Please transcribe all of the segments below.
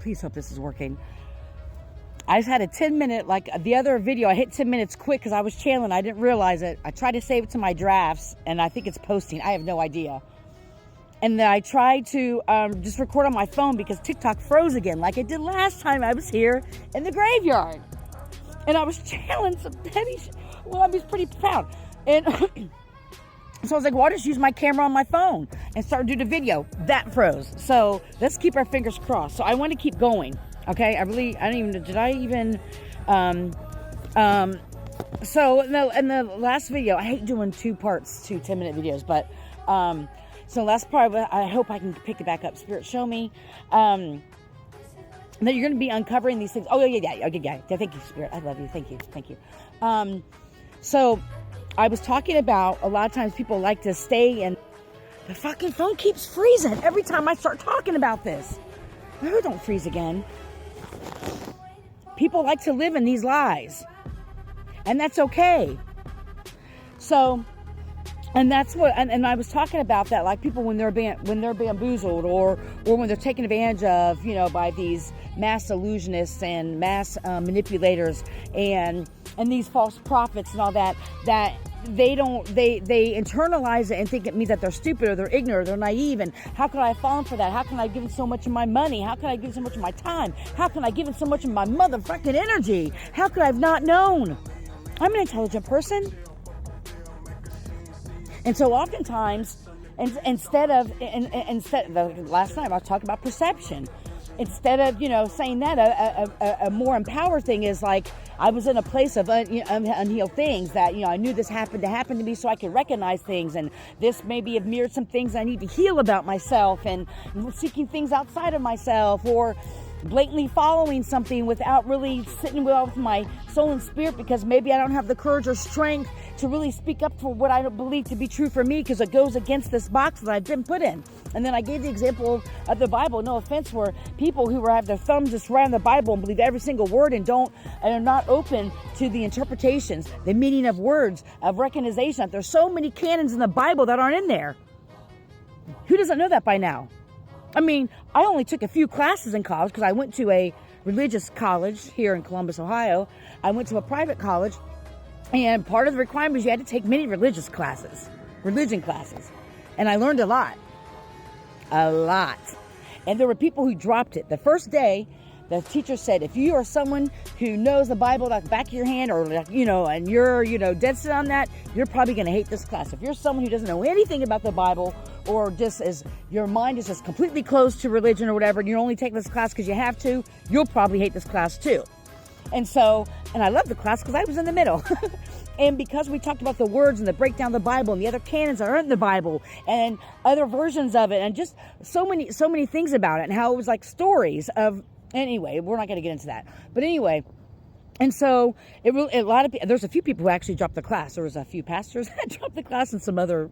please hope this is working. I just had a 10-minute, like the other video, I hit 10 minutes quick because I was channeling. I didn't realize it. I tried to save it to my drafts, and I think it's posting. I have no idea. And then I tried to just record on my phone because TikTok froze again, like it did last time I was here in the graveyard. And I was channeling some heavy shit. Well, I mean, it's pretty profound. And so I was like, well, I'll just use my camera on my phone and start doing the video. That froze. So let's keep our fingers crossed. So I want to keep going. Okay, so in the last video, I hate doing 2 parts, 2 10-minute videos, but, so last part, I hope I can pick it back up. Spirit, show me, that you're going to be uncovering these things. Oh, yeah. Thank you, Spirit. I love you. Thank you. So I was talking about, a lot of times people like to stay in, the fucking phone keeps freezing every time I start talking about this. Oh, don't freeze again. People like to live in these lies, and that's okay. So, and that's what, and I was talking about that, like people when they're bamboozled or when they're taken advantage of, by these mass illusionists and mass manipulators and these false prophets and all that they internalize it and think it means that they're stupid or they're ignorant or they're naive. And how could I have fallen for that? How can I give so much of my money? How can I give so much of my time? How can I give so much of my motherfucking energy? How could I have not known? I'm an intelligent person. And so oftentimes, instead last night I was talking about perception. Instead of, saying that, a more empowered thing is like, I was in a place of unhealed things that, I knew this happened to me so I could recognize things. And this maybe have mirrored some things I need to heal about myself and seeking things outside of myself or blatantly following something without really sitting well with my soul and spirit because maybe I don't have the courage or strength to really speak up for what I don't believe to be true for me because it goes against this box that I've been put in. And then I gave the example of the Bible, no offense, where people who have their thumbs just around the Bible and believe every single word and are not open to the interpretations, the meaning of words, of recognition, that there's so many canons in the Bible that aren't in there. Who doesn't know that by now? I mean, I only took a few classes in college because I went to a religious college here in Columbus, Ohio. I went to a private college, and part of the requirement was you had to take many religion classes. And I learned a lot. And there were people who dropped it. The first day, the teacher said, if you are someone who knows the Bible like the back of your hand or, and you're, dead set on that, you're probably going to hate this class. If you're someone who doesn't know anything about the Bible or just as your mind is just completely closed to religion or whatever, and you're only taking this class because you have to, you'll probably hate this class too. And I love the class because I was in the middle. And because we talked about the words and the breakdown of the Bible and the other canons that aren't in the Bible and other versions of it and just so many things about it and how it was like stories of, anyway, we're not going to get into that. But anyway, and so there's a few people who actually dropped the class. There was a few pastors that dropped the class and some other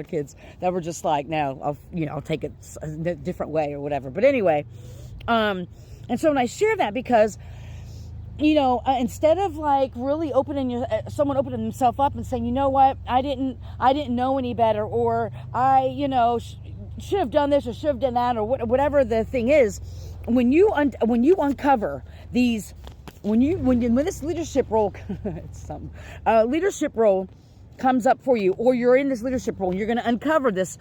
kids that were just like, no, I'll take it a different way or whatever. But anyway, and so when I share that because, instead of like really someone opening himself up and saying, you know what, I didn't know any better, or I, should have done this or should have done that, or whatever the thing is, when you uncover these, when this leadership role, it's something, leadership role comes up for you, or you're in this leadership role and you're going to uncover this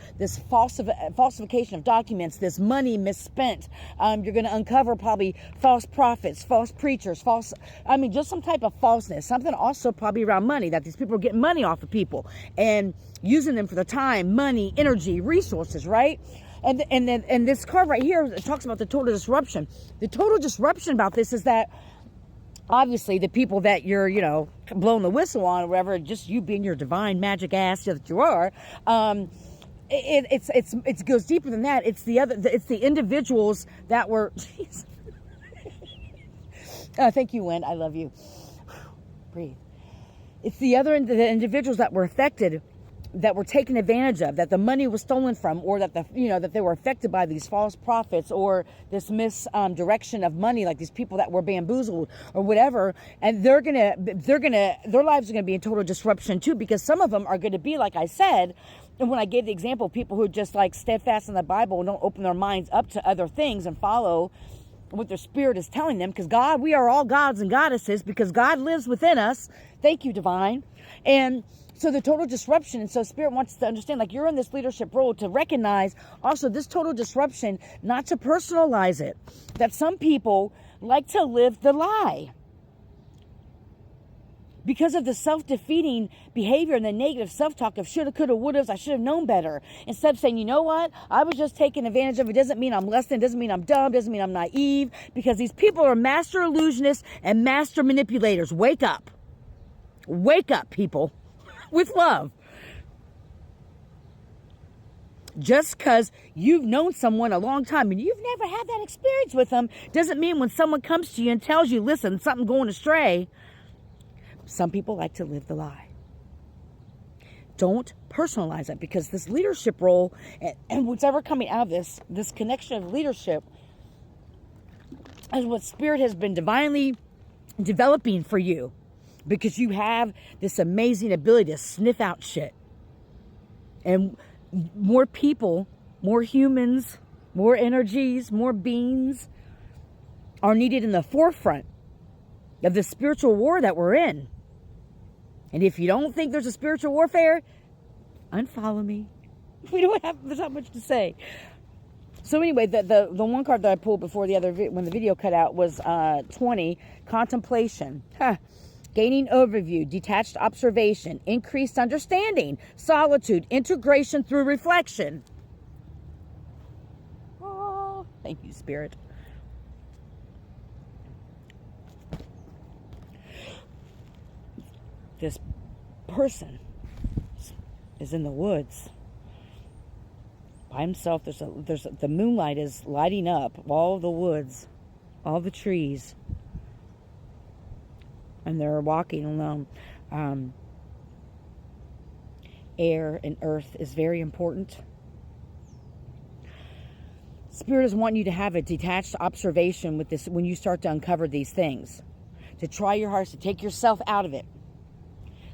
falsification of documents, this money misspent. You're going to uncover probably false prophets, false preachers, just some type of falseness, something also probably around money, that these people are getting money off of people and using them for the time, money, energy, resources, right? And this card right here, it talks about the total disruption. The total disruption about this is that obviously the people that you're, blowing the whistle on or whatever, just you being your divine magic ass that you are, it goes deeper than that. It's the individuals that were, jeez. Thank you, Wen. I love you. Breathe. It's the individuals that were affected, that were taken advantage of, that the money was stolen from, or that that they were affected by these false prophets or this misdirection of money, like these people that were bamboozled or whatever. And their lives are gonna be in total disruption too, because some of them are gonna be, like I said, and when I gave the example, people who just like steadfast in the Bible and don't open their minds up to other things and follow what their spirit is telling them, because God, we are all gods and goddesses because God lives within us. Thank you, divine. And so the total disruption, and so spirit wants to understand, like, you're in this leadership role to recognize also this total disruption, not to personalize it, that some people like to live the lie because of the self-defeating behavior and the negative self-talk of shoulda, coulda, woulda, I should have known better. Instead of saying, you know what, I was just taking advantage of it. Doesn't mean I'm less than, doesn't mean I'm dumb, doesn't mean I'm naive, because these people are master illusionists and master manipulators. Wake up. Wake up, people. With love. Just because you've known someone a long time and you've never had that experience with them doesn't mean when someone comes to you and tells you, listen, something going astray. Some people like to live the lie. Don't personalize it, because this leadership role and what's ever coming out of this connection of leadership is what Spirit has been divinely developing for you, because you have this amazing ability to sniff out shit. And more people, more humans, more energies, more beings are needed in the forefront of the spiritual war that we're in. And if you don't think there's a spiritual warfare, unfollow me. There's not much to say. So anyway, the one card that I pulled before the other, when the video cut out, was 20, contemplation. Gaining overview, detached observation, increased understanding, solitude, integration through reflection. Oh, thank you, Spirit. This person is in the woods by himself. The moonlight is lighting up all the woods, all the trees, and they're walking alone. Air and earth is very important. Spirit is wanting you to have a detached observation with this when you start to uncover these things. To try your hardest to take yourself out of it.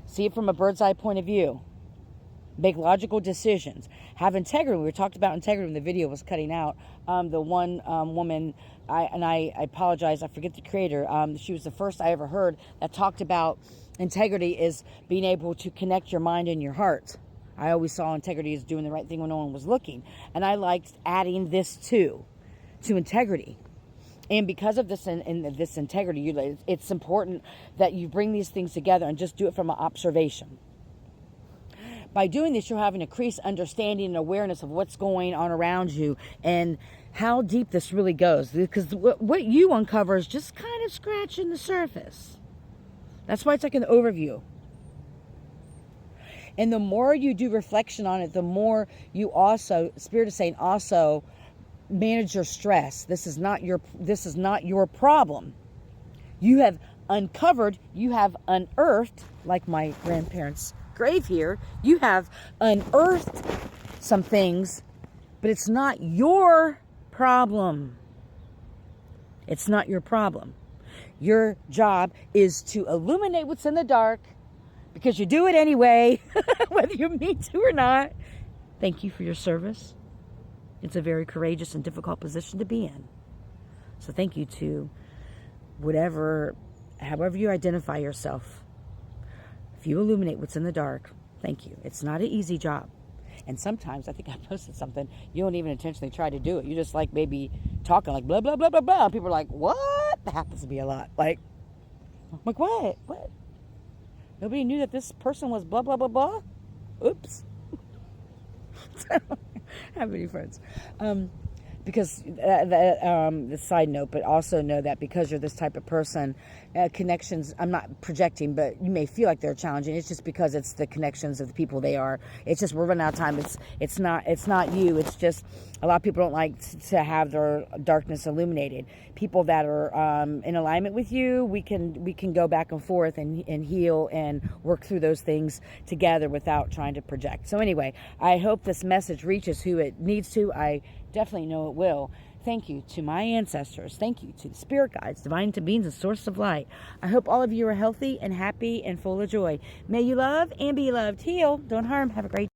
See it from a bird's eye point of view. Make logical decisions. Have integrity. We talked about integrity when the video was cutting out. The one woman, I apologize, I forget the creator. She was the first I ever heard that talked about integrity is being able to connect your mind and your heart. I always saw integrity as doing the right thing when no one was looking. And I liked adding this to integrity. And because of this and this integrity, it's important that you bring these things together and just do it from an observation. By doing this, you'll have an increased understanding and awareness of what's going on around you and how deep this really goes. Because what you uncover is just kind of scratching the surface. That's why it's like an overview. And the more you do reflection on it, the more you also, Spirit is saying, also manage your stress. This is not your problem. You have uncovered, you have unearthed, like my grandparents' grave here, you have unearthed some things, but it's not your problem. It's not your problem. Your job is to illuminate what's in the dark, because you do it anyway, whether you mean to or not. Thank you for your service. It's a very courageous and difficult position to be in. So thank you to however you identify yourself. If you illuminate what's in the dark, thank you. It's not an easy job. And sometimes, I think I posted something, you don't even intentionally try to do it. You just like maybe talking like blah, blah, blah, blah, blah. People are like, what? That happens to be a lot. Like, I'm like, what? What? Nobody knew that this person was blah, blah, blah, blah? Oops. I don't have any friends. Because, the side note, but also know that because you're this type of person, connections, I'm not projecting, but you may feel like they're challenging. It's just because it's the connections of the people they are. It's just, we're running out of time. It's not you. It's just, a lot of people don't like to have their darkness illuminated. People that are in alignment with you, we can go back and forth and heal and work through those things together without trying to project. So anyway, I hope this message reaches who it needs to. I definitely know it will. Thank you to my ancestors. Thank you to the spirit guides, divine beings, and source of light. I hope all of you are healthy and happy and full of joy. May you love and be loved. Heal. Don't harm. Have a great day.